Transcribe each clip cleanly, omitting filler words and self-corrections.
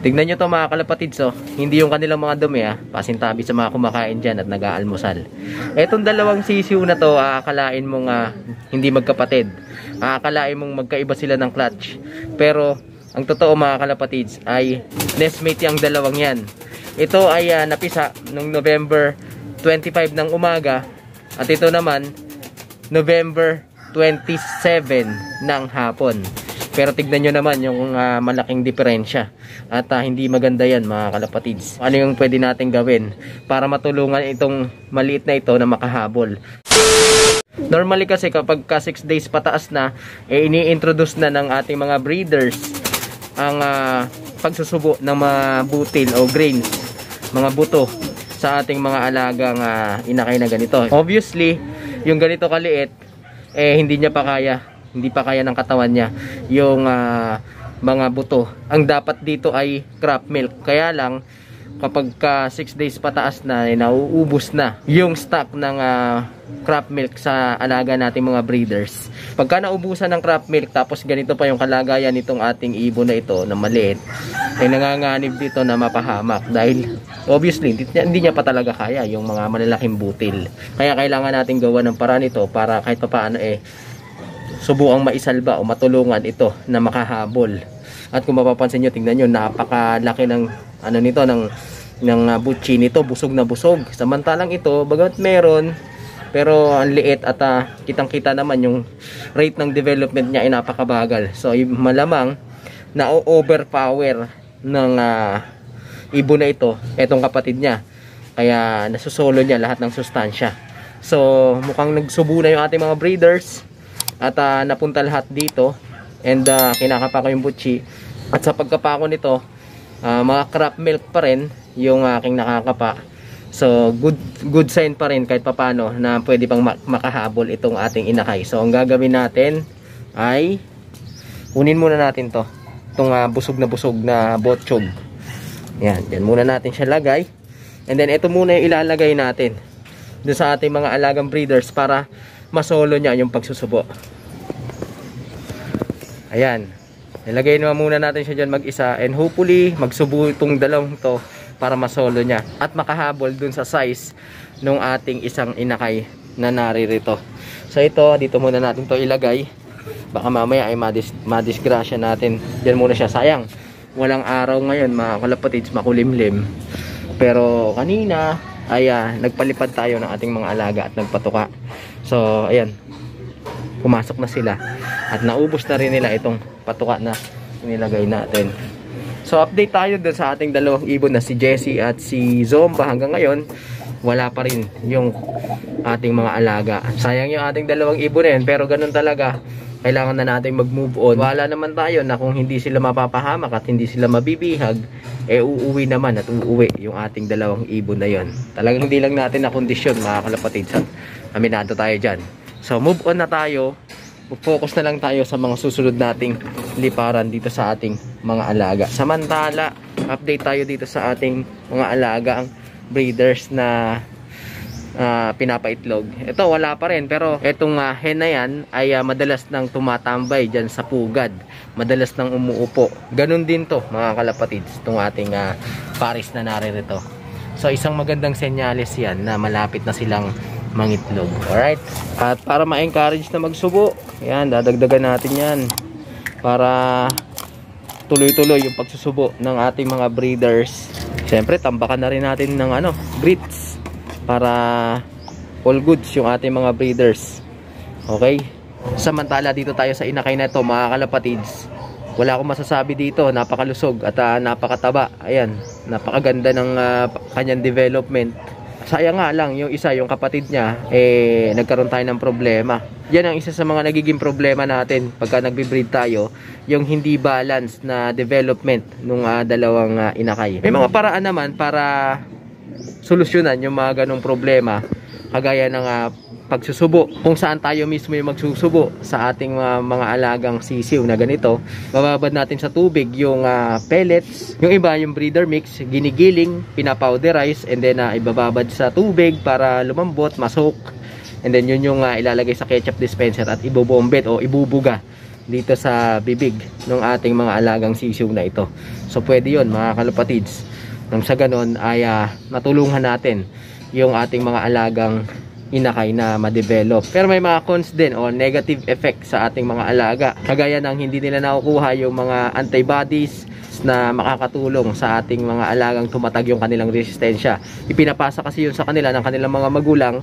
Tignan nyo to mga kalapatids, oh. Hindi yung kanilang mga dumi, pasintabi sa mga kumakain dyan at nag-aalmusal. Etong dalawang sisiw na to, aakalain mong hindi magkapatid. Aakalain mong magkaiba sila ng clutch. Pero ang totoo mga kalapatids ay nestmate yung dalawang yan. Ito ay napisa noong November 25 ng umaga. At ito naman November 27 ng hapon. Pero tignan nyo naman yung malaking diferensya. At hindi maganda yan mga kalapatids. Ano yung pwede natin gawin para matulungan itong maliit na ito na makahabol? Normally kasi kapag 6 days pataas na, ini-introduce na ng ating mga breeders ang pagsusubo ng mga butil o grains, mga buto sa ating mga alagang inakay na ganito. Obviously, yung ganito kaliit, hindi niya pa kaya. Hindi pa kaya ng katawan niya yung mga buto. Ang dapat dito ay crop milk. Kaya lang kapag 6 days pataas na, nauubos na yung stock ng crop milk sa alaga nating mga breeders. Pagka naubusan ng crop milk tapos ganito pa yung kalagayan nitong ating ibon na ito na maliit, ay nanganganib dito na mapahamak dahil obviously hindi niya pa talaga kaya yung mga malalaking butil. Kaya kailangan natin gawa ng paraan ito para kahit papaano subukang maisalba o matulungan ito na makahabol. At kung mapapansin nyo, tingnan nyo, napakalaki ng nito, ng butchi nito, busog na busog. Samantalang ito, bagat meron, pero ang liit at kitang kita naman yung rate ng development niya ay napakabagal. So malamang na overpower ng ibon na ito, etong kapatid niya. Kaya nasusolo niya lahat ng sustansya. So mukhang nagsubo na yung ating mga breeders. At napunta lahat dito. And kinakapa ko yung butchi. At sa pagkapa ko nito, mga crop milk pa rin yung aking nakakapa. So good sign pa rin kahit papano na pwede pang makahabol itong ating inakay. So ang gagawin natin ay kunin muna natin to, itong busog na botchog. Yan, dyan muna natin siya lagay. And then ito muna yung ilalagay natin doon sa ating mga alagang breeders para masolo niya yung pagsusubo. Ayan, ilagay naman muna natin siya dyan mag-isa, and hopefully magsubo itong dalawang to para masolo niya at makahabol dun sa size nung ating isang inakay na naririto. So ito, dito muna natin to ilagay, baka mamaya ay madisgrasya natin. Dyan muna siya, sayang walang araw ngayon mga kalapatids, makulimlim. Pero kanina ay nagpalipad tayo ng ating mga alaga at nagpatuka. So ayan, pumasok na sila at naubos na rin nila itong patuka na nilagay natin. So update tayo dun sa ating dalawang ibon na si Jessie at si Zomba. Hanggang ngayon wala pa rin yung ating mga alaga. Sayang yung ating dalawang ibon na yun, pero ganun talaga, kailangan na natin mag move on. Wala naman tayo na kung hindi sila mapapahamak at hindi sila mabibihag, uuwi naman at uuwi yung ating dalawang ibon na yon. Talagang hindi lang natin na kondisyon mga kalapatids, aminado tayo dyan. So move on na tayo, focus na lang tayo sa mga susunod nating liparan dito sa ating mga alaga. Samantala, update tayo dito sa ating mga alaga, ang breeders na pinapaitlog. Ito wala pa rin, pero etong hen na yan ay madalas nang tumatambay dyan sa pugad, madalas nang umuupo. Ganun din to mga kalapatids, itong ating paris na naririto. So isang magandang senyales yan na malapit na silang mangitlog. Alright, at para ma-encourage na magsubo, yan, dadagdagan natin yan para tuloy-tuloy yung pagsusubo ng ating mga breeders. Siyempre tambakan na rin natin ng grits para all goods yung ating mga breeders. Okay, samantala dito tayo sa inakay na ito mga kalapatids, wala akong masasabi dito, napakalusog at napakataba. Ayan, napakaganda ng kanyang development. Sayang nga lang yung isa, yung kapatid niya, nagkaroon tayo ng problema. Yan ang isa sa mga nagiging problema natin pagka nagbe-breed tayo, yung hindi balance na development ng dalawang inakay. May mga paraan naman para solusyonan yung mga ganong problema, kagaya ng pagsusubo, kung saan tayo mismo yung magsusubo sa ating mga alagang sisiw na ganito. Bababad natin sa tubig yung pellets, yung iba yung breeder mix, ginigiling, pinapowderize, and then ibababad sa tubig para lumambot, masok, and then yun yung ilalagay sa ketchup dispenser at ibobombet o ibubuga dito sa bibig ng ating mga alagang sisiw na ito. So pwede yun mga kalapatids. Nang sa ganon ay matulungan natin yung ating mga alagang inakay na ma-develop. Pero may mga cons din o negative effect sa ating mga alaga. Kagaya ng hindi nila nakukuha yung mga antibodies na makakatulong sa ating mga alagang tumatag yung kanilang resistensya. Ipinapasa kasi yun sa kanila ng kanilang mga magulang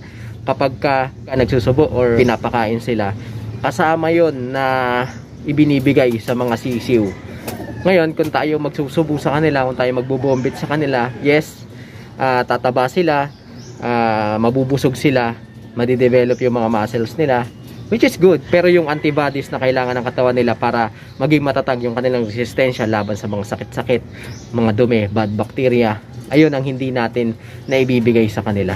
kapag nagsusubo or pinapakain sila. Kasama yun na ibinibigay sa mga sisiw. Ngayon, kung tayo magsusubo sa kanila, kung tayo magbubombit sa kanila, yes, tataba sila, mabubusog sila, madidevelop yung mga muscles nila, which is good. Pero yung antibodies na kailangan ng katawan nila para maging matatag yung kanilang resistensya laban sa mga sakit-sakit, mga dumi, bad bacteria, ayun ang hindi natin naibibigay sa kanila.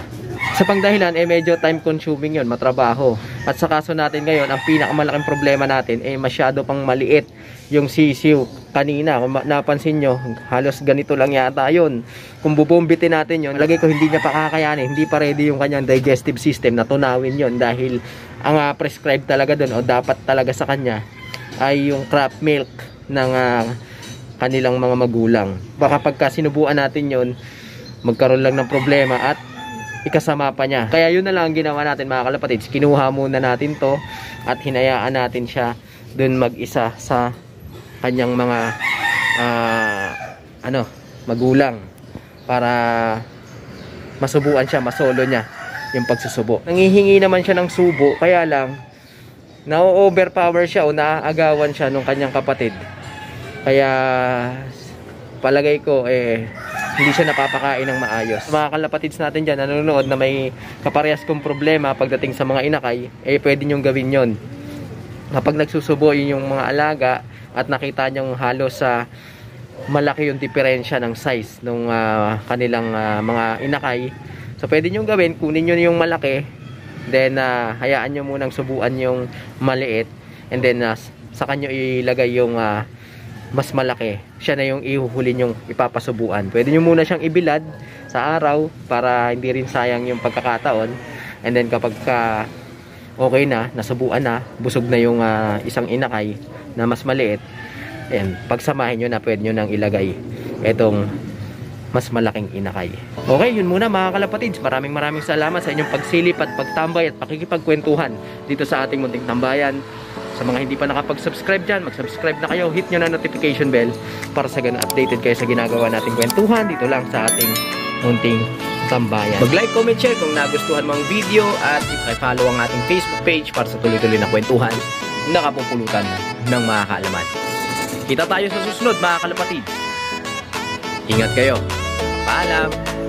Sa pangdahilan, medyo time consuming yun, matrabaho. At sa kaso natin ngayon, ang pinakamalaking problema natin, masyado pang maliit yung sisiw. Kanina, kung napansin nyo, halos ganito lang yata yun. Kung bubombitin natin yun, lagay ko hindi niya pa kakayanin, hindi pa ready yung kanyang digestive system na tunawin yun. Dahil ang prescribed talaga dun, o dapat talaga sa kanya, ay yung crop milk ng kanilang mga magulang. Baka pagka sinubuan natin yun, magkaroon lang ng problema at ikasama pa niya. Kaya yun na lang ang ginawa natin mga kalapatids. Kinuha muna natin to at hinayaan natin siya dun mag-isa sa kanyang mga magulang para masubuan siya, masolo niya yung pagsusubo. Nangihingi naman siya ng subo, kaya lang na-overpower siya o naaagawan siya ng kanyang kapatid. Kaya palagay ko hindi siya napapakain ng maayos. Mga kalapatids natin dyan, nanonood na may kaparehas kong problema pagdating sa mga inakay, pwede nyong gawin yon. Kapag nagsusubo yung mga alaga at nakita nyong halos malaki yung diferensya ng size ng kanilang mga inakay, so pwede nyong gawin, kunin nyo yung malaki, then hayaan nyo munang subuan yung maliit, and then sa kanyo ilagay yung mas malaki. Siya na yung ihuhuli nyong ipapasubuan. Pwede nyo muna siyang ibilad sa araw para hindi rin sayang yung pagkakataon, and then kapag okay na, nasubuan na, busog na yung isang inakay na mas maliit, ayan, pagsamahin nyo na, pwede nyo nang ilagay etong mas malaking inakay. Okay, yun muna mga kalapatids. Maraming salamat sa inyong pagsilip at pagtambay at pakikipagkwentuhan dito sa ating munting tambayan. Sa mga hindi pa nakapag-subscribe dyan, mag-subscribe na kayo, hit nyo na notification bell para sa ganun updated kayo sa ginagawa nating kwentuhan dito lang sa ating munting tambayan. Mag-like, comment, share kung nagustuhan mo ang video at i-follow ang ating Facebook page para sa tuloy-tuloy na kwentuhan na kapupulutan ng mga kaalaman. Kita tayo sa susunod mga kalapatids. Ingat kayo. Paalam!